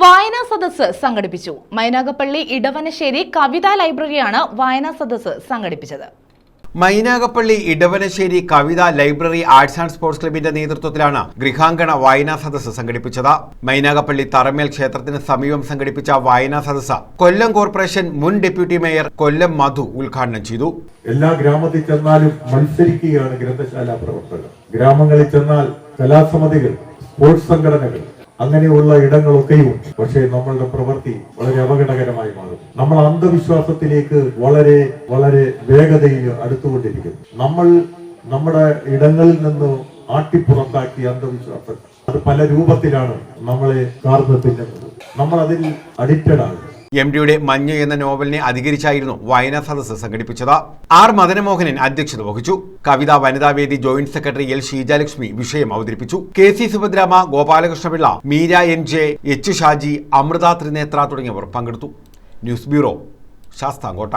വായനാ സദസ്സ് സംഘടിപ്പിച്ചു. മൈനാഗപ്പള്ളി ഇടവനശ്ശേരി കവിതാ ലൈബ്രറിയാണ് വായനാ സദസ്സ് സംഘടിപ്പിച്ചത്. മൈനാഗപ്പള്ളി ഇടവനശ്ശേരി കവിതാ ലൈബ്രറി ആർട്സ് ആൻഡ് സ്പോർട്സ് ക്ലബിന്റെ നേതൃത്വത്തിലാണ് ഗൃഹാങ്കണ വായനാ സദസ്സ് സംഘടിപ്പിച്ചത്. മൈനാഗപ്പള്ളി തറമേൽ ക്ഷേത്രത്തിന് സമീപം സംഘടിപ്പിച്ച വായനാ സദസ്സ് കൊല്ലം കോർപ്പറേഷൻ മുൻ ഡെപ്യൂട്ടി മേയർ കൊല്ലം മധു ഉദ്ഘാടനം ചെയ്തു. എല്ലാ ഗ്രാമത്തിൽ ചെന്നാലും മത്സരിക്കുകയാണ് ഗ്രന്ഥശാല പ്രവർത്തകർ. ഗ്രാമങ്ങളിൽ ചെന്നാൽ കലാസമിതികൾ, സ്പോർട്സ് സംഘടനകൾ, അങ്ങനെയുള്ള ഇടങ്ങളൊക്കെയും. പക്ഷേ നമ്മളുടെ പ്രവൃത്തി വളരെ അപകടകരമായി മാറും. നമ്മൾ അന്ധവിശ്വാസത്തിലേക്ക് വളരെ വളരെ വേഗതയിൽ അടുത്തുകൊണ്ടിരിക്കുന്നു. നമ്മൾ നമ്മുടെ ഇടങ്ങളിൽ നിന്ന് ആട്ടിപ്പുറത്താക്കിയ അന്ധവിശ്വാസം അത് പല രൂപത്തിലാണ് നമ്മളെ കാർന്നു തിന്നുന്നത്. നമ്മൾ അതിൽ അഡിക്റ്റഡ് ആണ്. എംഡിയുടെ മഞ്ഞ് എന്ന നോവലിനെ അധികരിച്ചായിരുന്നു വായനാ സദസ്സ് സംഘടിപ്പിച്ചത്. ആർ മദനമോഹനൻ അധ്യക്ഷത വഹിച്ചു. കവിതാ വനിതാവേദി ജോയിന്റ് സെക്രട്ടറി എൽ ഷീജാലക്ഷ്മി വിഷയം അവതരിപ്പിച്ചു. KC Subhadrama, Gopalakrishna Pillai, Meera NJ, H Shaji, Amrita Thrinethra തുടങ്ങിയവർ പങ്കെടുത്തു. News bureau, Sasthamkotta.